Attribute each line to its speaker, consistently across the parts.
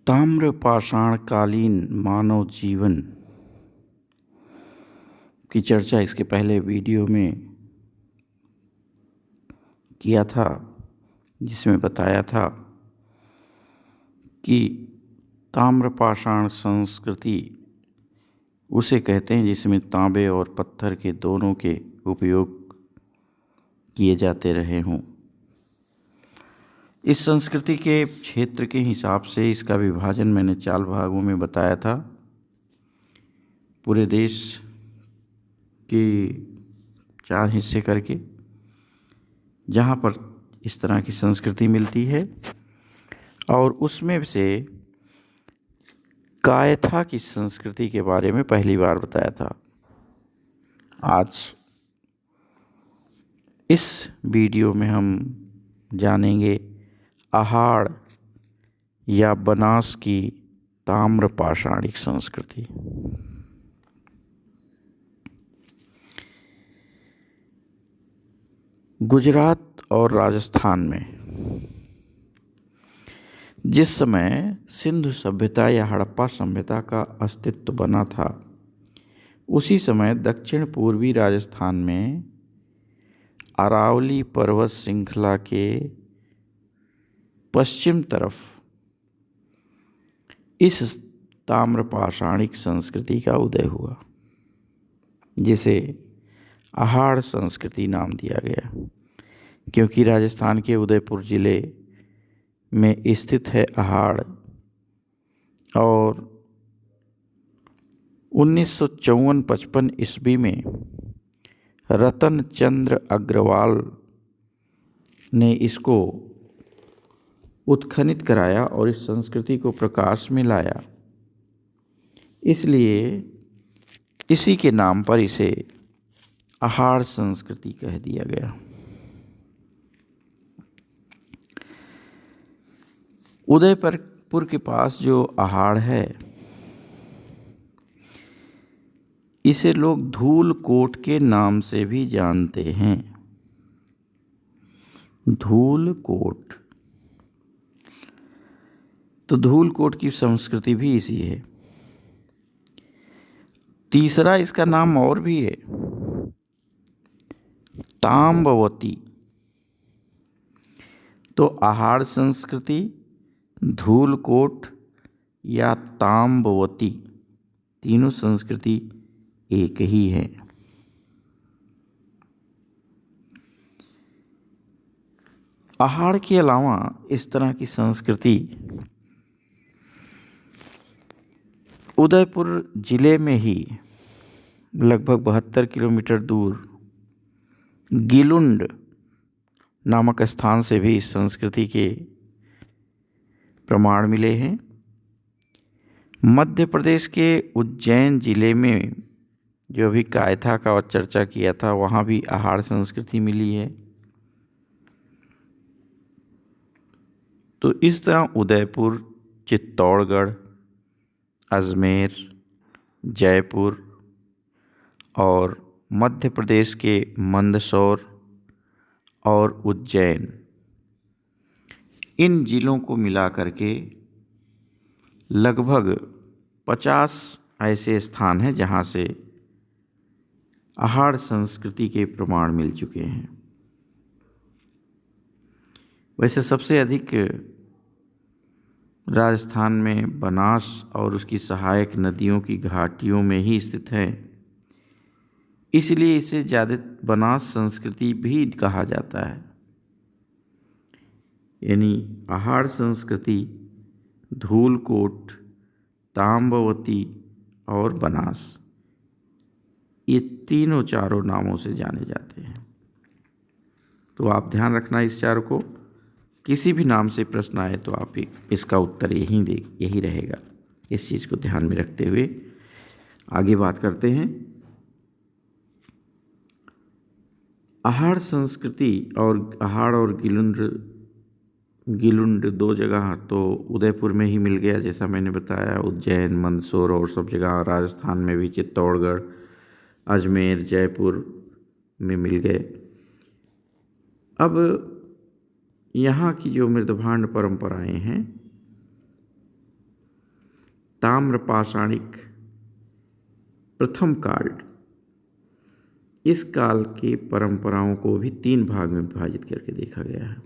Speaker 1: ताम्रपाषाणकालीन मानव जीवन की चर्चा इसके पहले वीडियो में किया था, जिसमें बताया था कि ताम्रपाषाण संस्कृति उसे कहते हैं जिसमें तांबे और पत्थर के दोनों के उपयोग किए जाते रहे हों। इस संस्कृति के क्षेत्र के हिसाब से इसका विभाजन मैंने 4 भागों में बताया था। पूरे देश के 4 हिस्से करके, जहाँ पर इस तरह की संस्कृति मिलती है, और उसमें से कायथा की संस्कृति के बारे में पहली बार बताया था। आज इस वीडियो में हम जानेंगे अहाड़ या बनास की ताम्रपाषाणिक संस्कृति। गुजरात और राजस्थान में जिस समय सिंधु सभ्यता या हड़प्पा सभ्यता का अस्तित्व बना था, उसी समय दक्षिण पूर्वी राजस्थान में अरावली पर्वत श्रृंखला के पश्चिम तरफ इस ताम्रपाषाणिक संस्कृति का उदय हुआ, जिसे अहाड़ संस्कृति नाम दिया गया, क्योंककि राजस्थान के उदयपुर जिले में स्थित है अहाड़। और 1954-55 ईस्वी में रतन चंद्र अग्रवाल ने इसको उत्खनित कराया और इस संस्कृति को प्रकाश में लाया। इसलिए इसी के नाम पर इसे अहाड़ संस्कृति कह दिया गया। उदयपुर के पास जो अहाड़ है, इसे लोग धूलकोट के नाम से भी जानते हैं। धूलकोट, तो धूलकोट की संस्कृति भी इसी है। तीसरा इसका नाम और भी है, ताम्बवती। तो अहाड़ संस्कृति, धूलकोट या ताम्बवती, तीनों संस्कृति एक ही है। अहाड़ के अलावा इस तरह की संस्कृति उदयपुर जिले में ही लगभग 72 किलोमीटर दूर गिलुंड नामक स्थान से भी इस संस्कृति के प्रमाण मिले हैं। मध्य प्रदेश के उज्जैन जिले में जो अभी कायथा का चर्चा किया था, वहाँ भी अहाड़ संस्कृति मिली है। तो इस तरह उदयपुर, चित्तौड़गढ़, अजमेर, जयपुर और मध्य प्रदेश के मंदसौर और उज्जैन, इन जिलों को मिला करके लगभग 50 ऐसे स्थान हैं जहाँ से अहाड़ संस्कृति के प्रमाण मिल चुके हैं। वैसे सबसे अधिक राजस्थान में बनास और उसकी सहायक नदियों की घाटियों में ही स्थित है, इसलिए इसे ज़्यादा बनास संस्कृति भी कहा जाता है। यानी अहाड़ संस्कृति धूलकोट, ताम्बवती और बनास, ये तीनों चारों नामों से जाने जाते हैं। तो आप ध्यान रखना इस चारों को। किसी भी नाम से प्रश्न आए तो आप इसका उत्तर यही रहेगा। इस चीज़ को ध्यान में रखते हुए आगे बात करते हैं। अहाड़ संस्कृति और अहाड़ और गिलुंड 2 जगह तो उदयपुर में ही मिल गया, जैसा मैंने बताया। उज्जैन, मंदसौर और सब जगह राजस्थान में भी चित्तौड़गढ़, अजमेर, जयपुर में मिल गए। अब यहाँ की जो मृदभांड परंपराएं हैं, ताम्र पाषाणिक प्रथम काल। इस काल की परंपराओं को भी 3 भाग में विभाजित करके देखा गया है।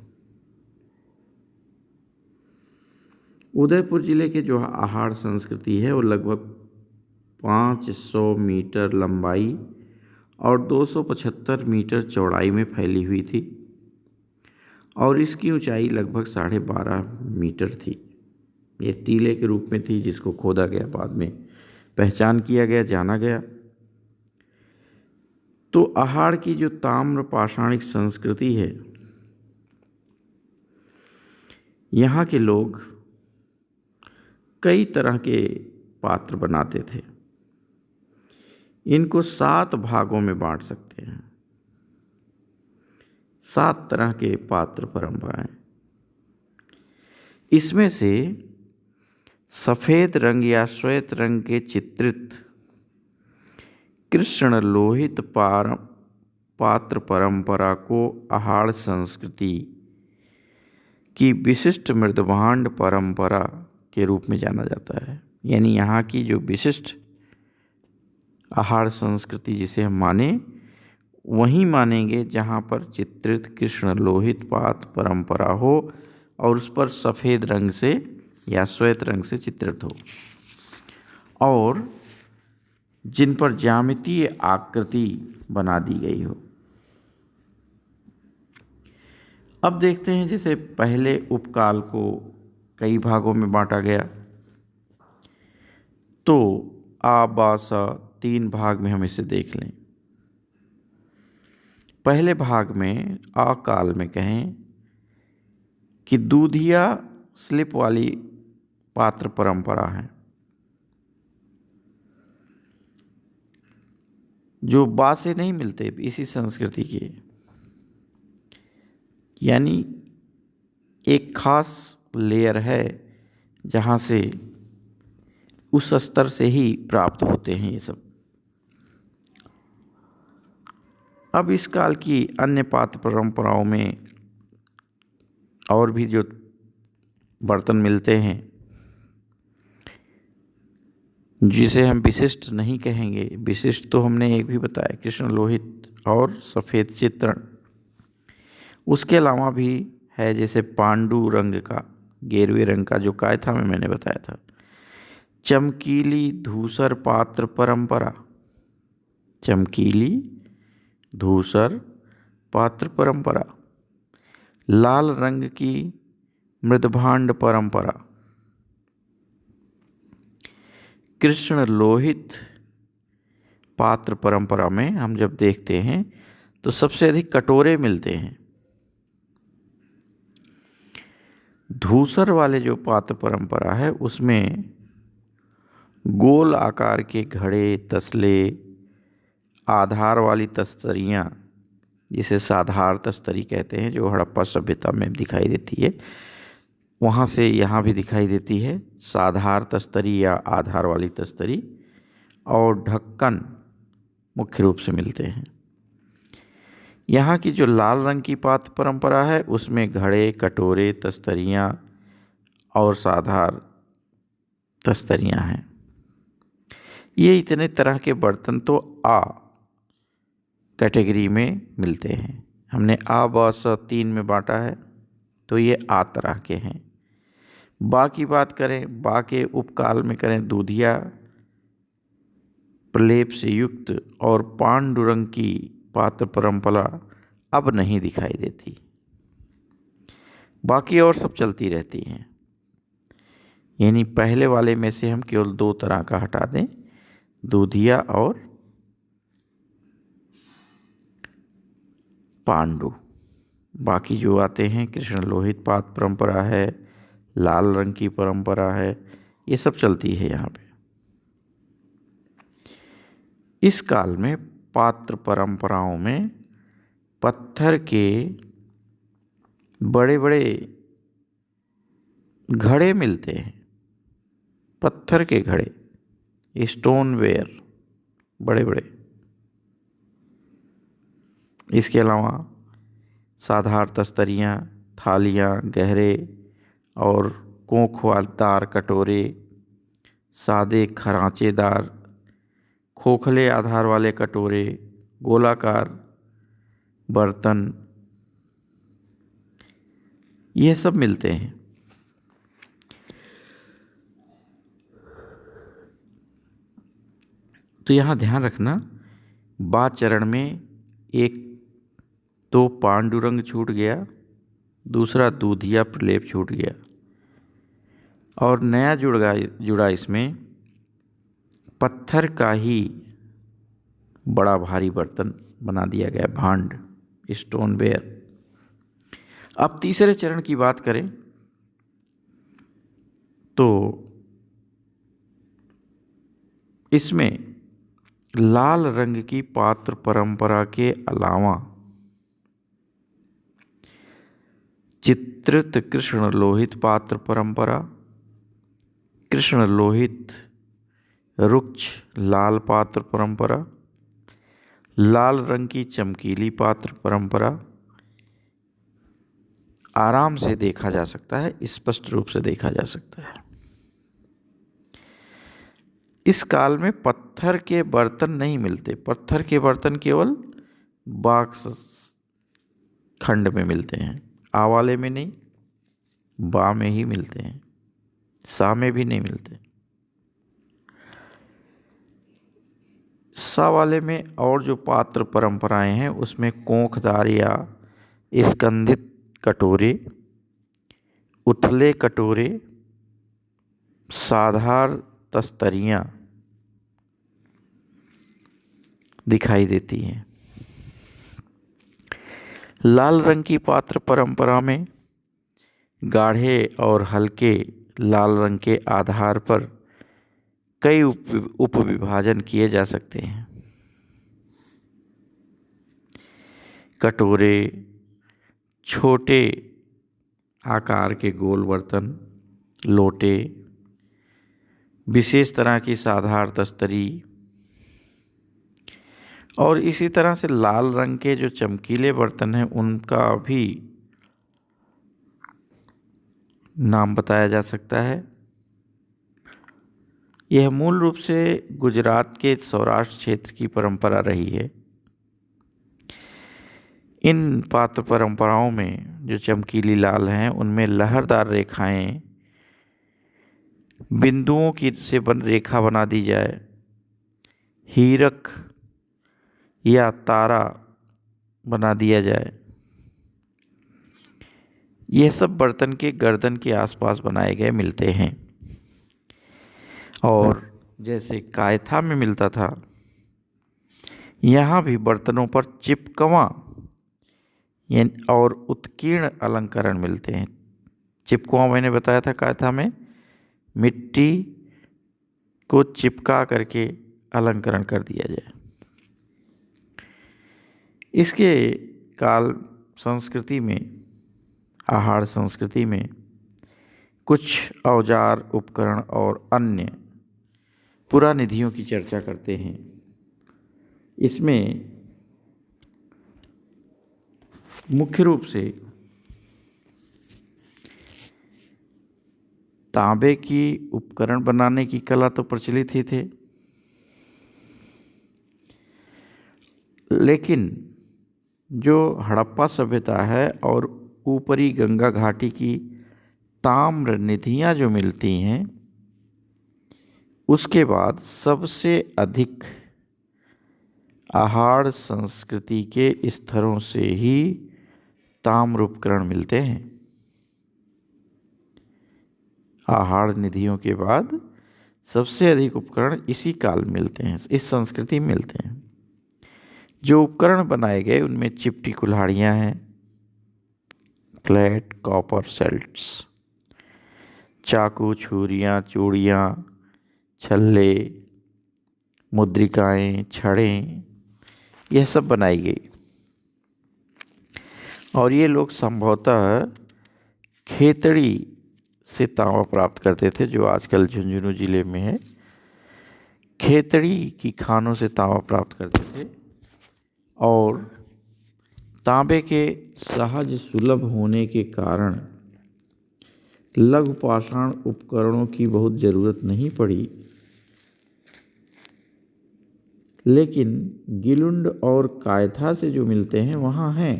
Speaker 1: उदयपुर जिले के जो आहार संस्कृति है वो लगभग 500 मीटर लंबाई और 275 मीटर चौड़ाई में फैली हुई थी और इसकी ऊंचाई लगभग 12.5 मीटर थी। ये टीले के रूप में थी जिसको खोदा गया, बाद में पहचान किया गया, जाना गया। तो आहार की जो ताम्र पाषाणिक संस्कृति है, यहाँ के लोग कई तरह के पात्र बनाते थे। इनको 7 भागों में बांट सकते हैं। 7 तरह के पात्र परंपराएं। इसमें से सफ़ेद रंग या श्वेत रंग के चित्रित कृष्ण लोहित पात्र परंपरा को आहार संस्कृति की विशिष्ट मृदभांड परंपरा के रूप में जाना जाता है। यानी यहाँ की जो विशिष्ट आहार संस्कृति जिसे हम माने, वहीं मानेंगे जहाँ पर चित्रित कृष्ण लोहित पात्र परंपरा हो और उस पर सफ़ेद रंग से या श्वेत रंग से चित्रित हो और जिन पर ज्यामितीय आकृति बना दी गई हो। अब देखते हैं, जैसे पहले उपकाल को कई भागों में बांटा गया, तो आ बा सा 3 भाग में हम इसे देख लें। पहले भाग में आ काल में कहें कि दूधिया स्लिप वाली पात्र परंपरा है, जो बा से नहीं मिलते इसी संस्कृति के। यानी एक खास लेयर है जहाँ से उस स्तर से ही प्राप्त होते हैं ये सब। अब इस काल की अन्य पात्र परंपराओं में और भी जो बर्तन मिलते हैं जिसे हम विशिष्ट नहीं कहेंगे, विशिष्ट तो हमने एक भी बताया, कृष्ण लोहित और सफ़ेद चित्रण। उसके अलावा भी है जैसे पांडु रंग का, गेरुए रंग का जो कायथा में मैंने बताया था, चमकीली धूसर पात्र परंपरा, चमकीली धूसर पात्र परंपरा, लाल रंग की मृदभांड परंपरा, कृष्ण लोहित पात्र परंपरा में हम जब देखते हैं तो सबसे अधिक कटोरे मिलते हैं। धूसर वाले जो पात्र परंपरा है उसमें गोल आकार के घड़े, तसले, आधार वाली तस्तरियाँ, जिसे साधार तस्तरी कहते हैं, जो हड़प्पा सभ्यता में दिखाई देती है, वहाँ से यहाँ भी दिखाई देती है साधार तस्तरी या आधार वाली तस्तरी, और ढक्कन मुख्य रूप से मिलते हैं। यहाँ की जो लाल रंग की पात्र परंपरा है उसमें घड़े, कटोरे, तस्तरियाँ और साधार तस्तरियाँ हैं। ये इतने तरह के बर्तन तो आ कैटेगरी में मिलते हैं। हमने आ ब स 3 में बांटा है, तो ये आ तरह के हैं। बा की बात करें, बा के उपकाल में करें, दूधिया प्रलेप से युक्त और पांडुरंग की पात्र परंपरा अब नहीं दिखाई देती, बाकी और सब चलती रहती हैं। यानी पहले वाले में से हम केवल 2 तरह का हटा दें, दूधिया और पांडु। बाकी जो आते हैं, कृष्ण लोहित पात्र परंपरा है, लाल रंग की परंपरा है, ये सब चलती है यहाँ पे। इस काल में पात्र परंपराओं में पत्थर के बड़े बड़े घड़े मिलते हैं, पत्थर के घड़े, स्टोनवेयर बड़े बड़े। इसके अलावा साधार तस्तरियाँ, थालियाँ, गहरे और कोंखवालदार कटोरे, सादे खरांचेदार खोखले आधार वाले कटोरे, गोलाकार बर्तन, यह सब मिलते हैं। तो यहाँ ध्यान रखना, बा चरण में एक तो पांडुरंग छूट गया, दूसरा दूधिया प्रलेप छूट गया, और नया जुड़ा इसमें पत्थर का ही बड़ा भारी बर्तन बना दिया गया, भांड, स्टोन वेयर। अब तीसरे चरण की बात करें तो इसमें लाल रंग की पात्र परंपरा के अलावा चित्रित कृष्ण लोहित पात्र परंपरा, कृष्ण लोहित रुक्ष लाल पात्र परंपरा, लाल रंग की चमकीली पात्र परंपरा आराम से देखा जा सकता है, स्पष्ट रूप से देखा जा सकता है। इस काल में पत्थर के बर्तन नहीं मिलते। पत्थर के बर्तन केवल बाक्स खंड में मिलते हैं, आ वाले में नहीं, बा में ही मिलते हैं, सा में भी नहीं मिलते। सा वाले में और जो पात्र परंपराएं हैं उसमें कोखदार या स्कंधित कटोरे, उथले कटोरे, साधार तस्तरियाँ दिखाई देती हैं। लाल रंग की पात्र परंपरा में गाढ़े और हल्के लाल रंग के आधार पर कई उपविभाजन किए जा सकते हैं। कटोरे, छोटे आकार के गोल बर्तन, लोटे, विशेष तरह की साधार तस्तरी, और इसी तरह से लाल रंग के जो चमकीले बर्तन हैं उनका भी नाम बताया जा सकता है। यह मूल रूप से गुजरात के सौराष्ट्र क्षेत्र की परंपरा रही है। इन पात्र परंपराओं में जो चमकीली लाल हैं उनमें लहरदार रेखाएं, बिंदुओं की से रेखा बना दी जाए, हीरक या तारा बना दिया जाए, यह सब बर्तन के गर्दन के आसपास बनाए गए मिलते हैं। और जैसे कायथा में मिलता था, यहाँ भी बर्तनों पर चिपकवा और उत्कीर्ण अलंकरण मिलते हैं। चिपकवा मैंने बताया था, कायथा में मिट्टी को चिपका करके अलंकरण कर दिया जाए। इसके काल संस्कृति में, आहार संस्कृति में कुछ औजार, उपकरण और अन्य पुरानिधियों की चर्चा करते हैं। इसमें मुख्य रूप से तांबे की उपकरण बनाने की कला तो प्रचलित ही थे, लेकिन जो हड़प्पा सभ्यता है और ऊपरी गंगा घाटी की ताम्र निधियाँ जो मिलती हैं, उसके बाद सबसे अधिक आहार संस्कृति के स्तरों से ही ताम्र उपकरण मिलते हैं। आहार निधियों के बाद सबसे अधिक उपकरण इसी काल मिलते हैं, इस संस्कृति में मिलते हैं। जो उपकरण बनाए गए उनमें चिपटी कुल्हाड़ियाँ हैं, प्लेट, कॉपर सेल्ट्स, चाकू, छुरियाँ, चूड़ियाँ, छल्ले, मुद्रिकाएं, छड़ें, यह सब बनाई गई। और ये लोग संभवतः खेतड़ी से तांबा प्राप्त करते थे, जो आजकल झुंझुनू जिले में है। खेतड़ी की खानों से तांबा प्राप्त करते थे और तांबे के सहज सुलभ होने के कारण लघु पाषाण उपकरणों की बहुत ज़रूरत नहीं पड़ी, लेकिन गिलुंड और कायथा से जो मिलते हैं वहाँ हैं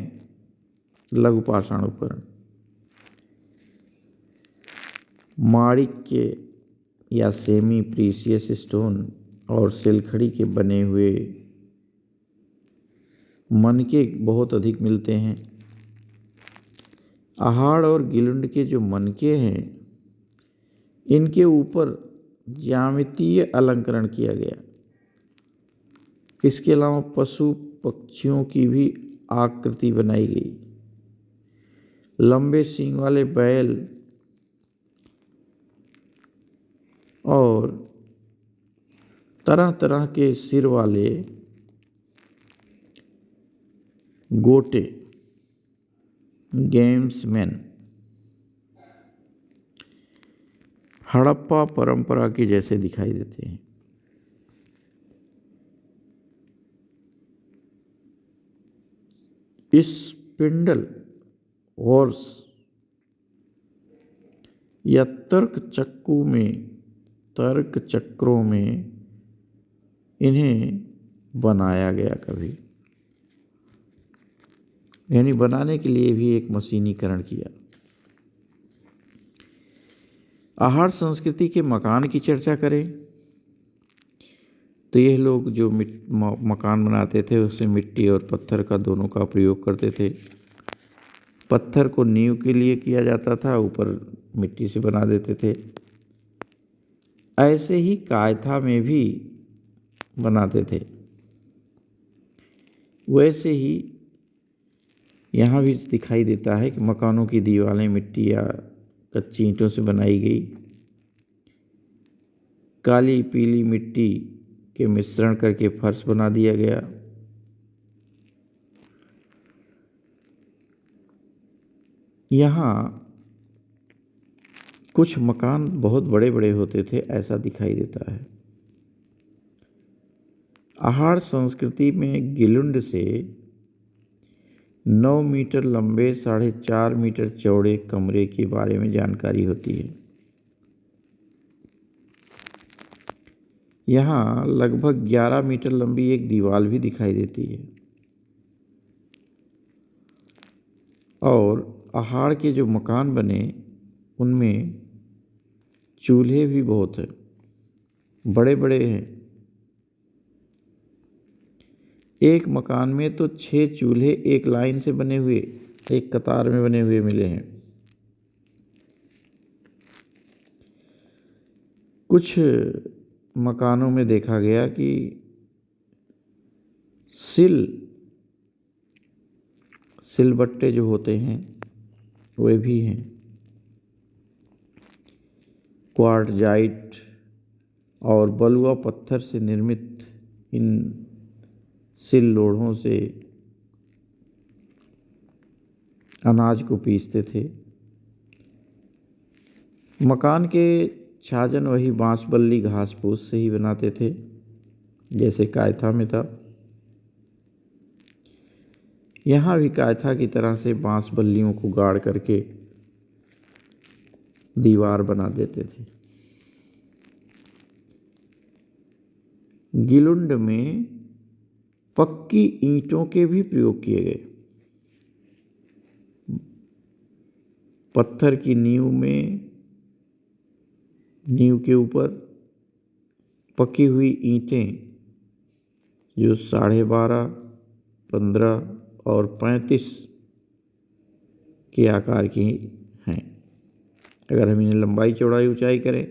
Speaker 1: लघु पाषाण उपकरण। माणिक्य या सेमी प्रीशियस स्टोन और सिलखड़ी के बने हुए मनके बहुत अधिक मिलते हैं। आहाड़ और गिलुंड के जो मनके हैं, इनके ऊपर ज्यामितीय अलंकरण किया गया। इसके अलावा पशु पक्षियों की भी आकृति बनाई गई। लंबे सींग वाले बैल और तरह तरह के सिर वाले गोटे गेम्समैन हड़प्पा परंपरा के जैसे दिखाई देते हैं। इस स्पिंडल हॉर्स या तर्क चक्रों में इन्हें बनाया गया कभी, यानी बनाने के लिए भी एक मशीनीकरण किया। आहार संस्कृति के मकान की चर्चा करें तो यह लोग जो मकान बनाते थे उसमें मिट्टी और पत्थर का दोनों का प्रयोग करते थे। पत्थर को नींव के लिए किया जाता था, ऊपर मिट्टी से बना देते थे। ऐसे ही कायथा में भी बनाते थे। वैसे ही यहाँ भी दिखाई देता है कि मकानों की दीवारें मिट्टी या कच्ची ईंटों से बनाई गई। काली पीली मिट्टी के मिश्रण करके फर्श बना दिया गया। यहाँ कुछ मकान बहुत बड़े बड़े होते थे, ऐसा दिखाई देता है। आहार संस्कृति में गिलुंड से 9 मीटर लंबे 4.5 मीटर चौड़े कमरे के बारे में जानकारी होती है। यहाँ लगभग 11 मीटर लंबी एक दीवार भी दिखाई देती है। और आहार के जो मकान बने उनमें चूल्हे भी बहुत हैं, बड़े बड़े हैं। एक मकान में तो 6 चूल्हे एक लाइन से बने हुए, एक कतार में बने हुए मिले हैं। कुछ मकानों में देखा गया कि सिलबट्टे जो होते हैं वे भी हैं। क्वार्टजाइट और बलुआ पत्थर से निर्मित इन सिल लोढ़ों से अनाज को पीसते थे। मकान के छाजन वही बांस बल्ली घास फूस से ही बनाते थे जैसे कायथा में था। यहाँ भी कायथा की तरह से बांस बल्लियों को गाड़ करके दीवार बना देते थे। गिलुंड में पक्की ईंटों के भी प्रयोग किए गए। पत्थर की नींव के ऊपर पकी हुई ईंटें जो 12.5, 15 और 35 के आकार की हैं। अगर हम इन्हें लंबाई चौड़ाई ऊंचाई करें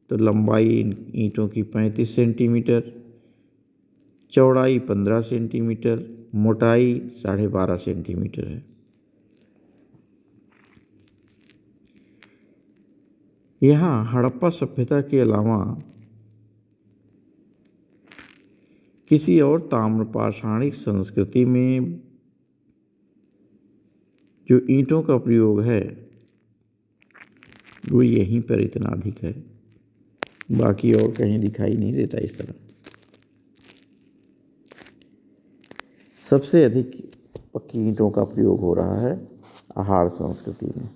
Speaker 1: तो लंबाई ईंटों की 35 सेंटीमीटर, चौड़ाई 15 सेंटीमीटर, मोटाई 12.5 सेंटीमीटर है। यहाँ हड़प्पा सभ्यता के अलावा किसी और ताम्रपाषाणिक संस्कृति में जो ईंटों का प्रयोग है वो यहीं पर इतना अधिक है, बाकी और कहीं दिखाई नहीं देता इस तरह। सबसे अधिक पक्की ईंटों का प्रयोग हो रहा है आहार संस्कृति में।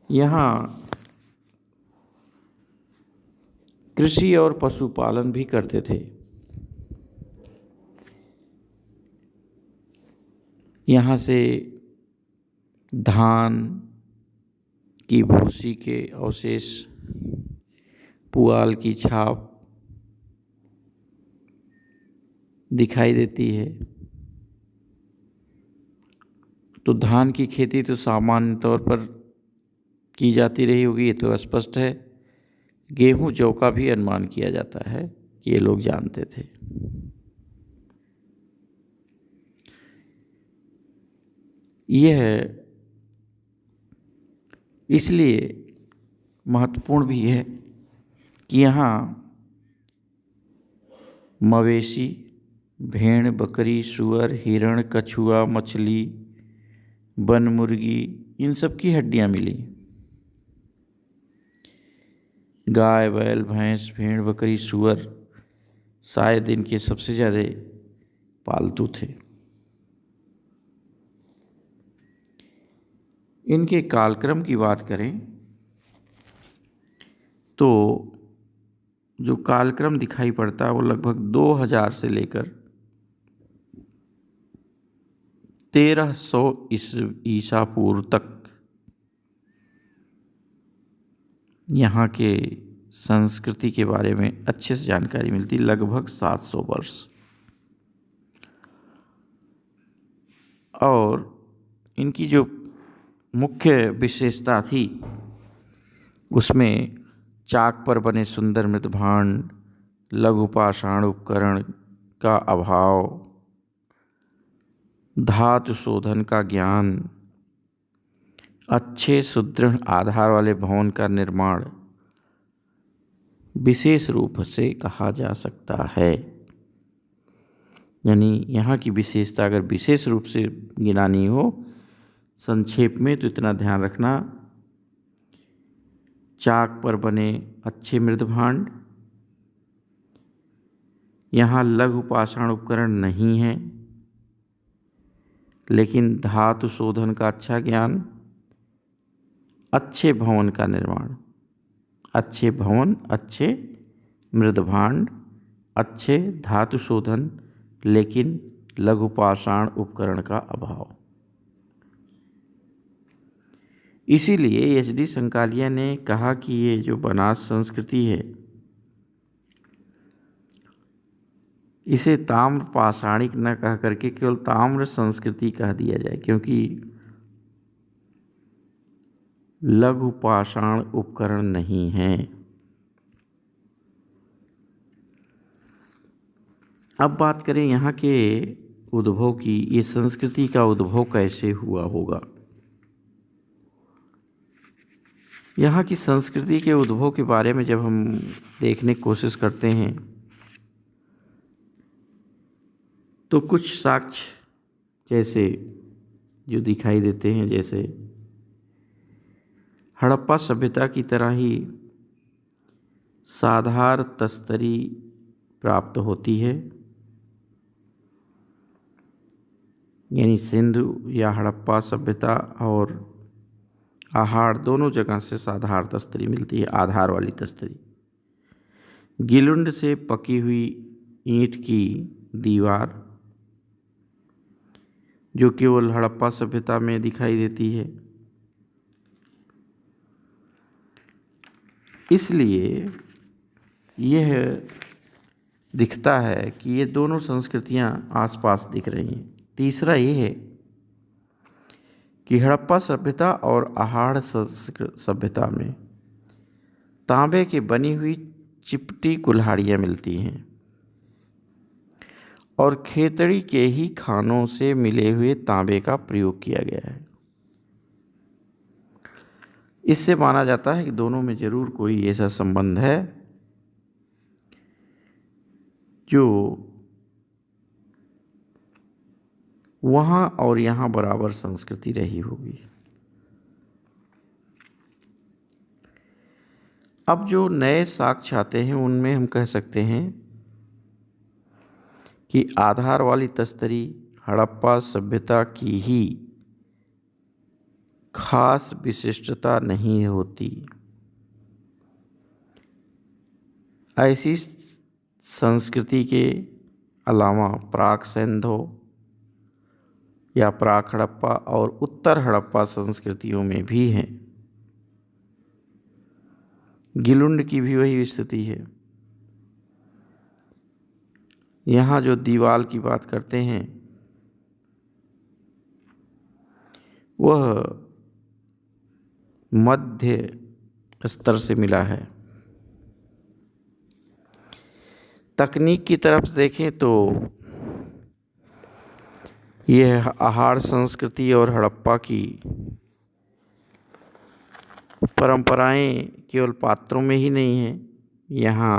Speaker 1: यहाँ कृषि और पशुपालन भी करते थे। यहाँ से धान की भूसी के अवशेष, पुआल की छाप दिखाई देती है। तो धान की खेती तो सामान्य तौर पर की जाती रही होगी, ये तो स्पष्ट है। गेहूं जौ का भी अनुमान किया जाता है कि ये लोग जानते थे। यह इसलिए महत्वपूर्ण भी है कि यहाँ मवेशी, भेड़, बकरी, सूअर, हिरण, कछुआ, मछली, वन मुर्गी, इन सब की हड्डियाँ मिली। गाय, बैल, भैंस, भेड़, बकरी, सूअर शायद इनके सबसे ज़्यादा पालतू थे। इनके कालक्रम की बात करें तो जो कालक्रम दिखाई पड़ता है वो लगभग 2000 से लेकर 1300 ईसा पूर्व तक यहाँ के संस्कृति के बारे में अच्छे से जानकारी मिलती, लगभग 700 वर्ष। और इनकी जो मुख्य विशेषता थी उसमें चाक पर बने सुंदर मृदभांड, लघु पाषाण उपकरण का अभाव, धातु शोधन का ज्ञान, अच्छे सुदृढ़ आधार वाले भवन का निर्माण विशेष रूप से कहा जा सकता है। यानी यहाँ की विशेषता अगर विशेष रूप से गिनानी हो संक्षेप में तो इतना ध्यान रखना, चाक पर बने अच्छे मृदभांड, यहाँ लघु पाषाण उपकरण नहीं है लेकिन धातु शोधन का अच्छा ज्ञान, अच्छे भवन का निर्माण, अच्छे भवन, अच्छे मृदभांड, अच्छे धातु शोधन लेकिन लघु पाषाण उपकरण का अभाव। इसीलिए एच.डी. संकालिया ने कहा कि ये जो बनास संस्कृति है इसे ताम्र पाषाणिक न कह करके केवल ताम्र संस्कृति कह दिया जाए, क्योंकि लघु पाषाण उपकरण नहीं है। अब बात करें यहाँ के उद्भव की, ये संस्कृति का उद्भव कैसे हुआ होगा। यहाँ की संस्कृति के उद्भव के बारे में जब हम देखने की कोशिश करते हैं तो कुछ साक्ष्य जैसे जो दिखाई देते हैं, जैसे हड़प्पा सभ्यता की तरह ही साधार तस्तरी प्राप्त होती है। यानी सिंधु या हड़प्पा सभ्यता और आहार दोनों जगह से साधार तस्तरी मिलती है, आधार वाली तस्तरी। गिलुंड से पकी हुई ईंट की दीवार जो केवल हड़प्पा सभ्यता में दिखाई देती है। इसलिए यह दिखता है कि ये दोनों संस्कृतियां आसपास दिख रही हैं। तीसरा ये है कि हड़प्पा सभ्यता और आहार सभ्यता में तांबे की बनी हुई चिपटी कुल्हाड़ियाँ मिलती हैं और खेतड़ी के ही खानों से मिले हुए तांबे का प्रयोग किया गया है। इससे माना जाता है कि दोनों में जरूर कोई ऐसा संबंध है जो वहाँ और यहाँ बराबर संस्कृति रही होगी। अब जो नए साक्ष्य आते हैं उनमें हम कह सकते हैं कि आधार वाली तस्तरी हड़प्पा सभ्यता की ही खास विशिष्टता नहीं होती। ऐसी संस्कृति के अलावा प्राक सिंधु या प्राक हड़प्पा और उत्तर हड़प्पा संस्कृतियों में भी हैं। गिलुंड की भी वही स्थिति है। यहाँ जो दीवाल की बात करते हैं वह मध्य स्तर से मिला है। तकनीक की तरफ देखें तो यह आहार संस्कृति और हड़प्पा की परंपराएं केवल पात्रों में ही नहीं हैं, यहाँ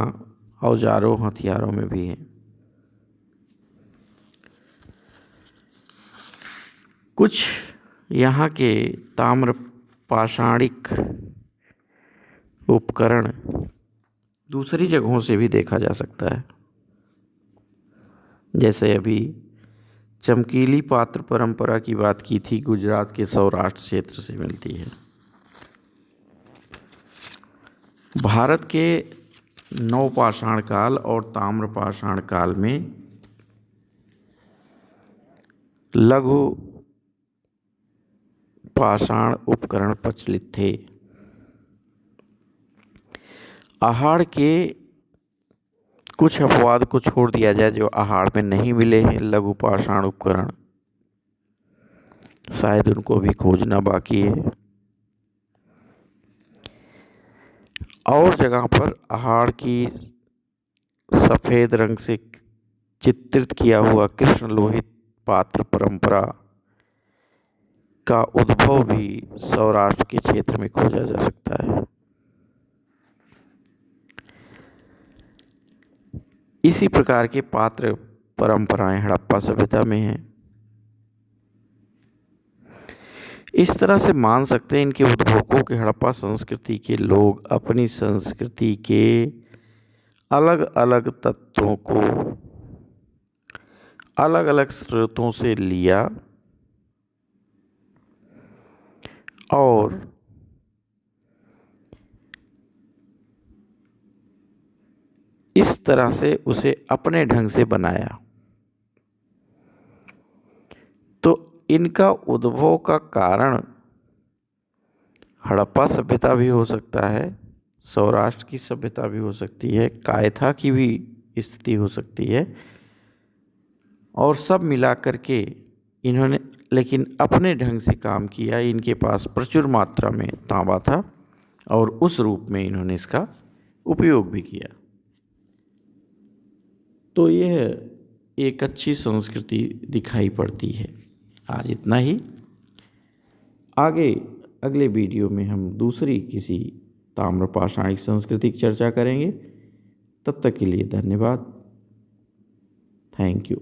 Speaker 1: औजारों हथियारों में भी हैं। कुछ यहाँ के ताम्र पाषाणिक उपकरण दूसरी जगहों से भी देखा जा सकता है। जैसे अभी चमकीली पात्र परंपरा की बात की थी, गुजरात के सौराष्ट्र क्षेत्र से मिलती है। भारत के नवपाषाण काल और ताम्रपाषाण काल में लघु पाषाण उपकरण प्रचलित थे। आहार के कुछ अपवाद को छोड़ दिया जाए जो आहार में नहीं मिले हैं लघु पाषाण उपकरण, शायद उनको भी खोजना बाकी है। और जगह पर आहार की सफ़ेद रंग से चित्रित किया हुआ कृष्ण लोहित पात्र परंपरा का उद्भव भी सौराष्ट्र के क्षेत्र में खोजा जा सकता है। इसी प्रकार के पात्र परंपराएं हड़प्पा सभ्यता में हैं। इस तरह से मान सकते हैं इनके उद्भवकों के हड़प्पा संस्कृति के लोग अपनी संस्कृति के अलग अलग तत्वों को अलग अलग स्रोतों से लिया और इस तरह से उसे अपने ढंग से बनाया। तो इनका उद्भव का कारण हड़प्पा सभ्यता भी हो सकता है, सौराष्ट्र की सभ्यता भी हो सकती है, कायथा की भी स्थिति हो सकती है, और सब मिला करके इन्होंने लेकिन अपने ढंग से काम किया। इनके पास प्रचुर मात्रा में तांबा था और उस रूप में इन्होंने इसका उपयोग भी किया। तो यह एक अच्छी संस्कृति दिखाई पड़ती है। आज इतना ही। आगे अगले वीडियो में हम दूसरी किसी ताम्रपाषाणिक संस्कृति की चर्चा करेंगे। तब तक के लिए धन्यवाद। Thank you.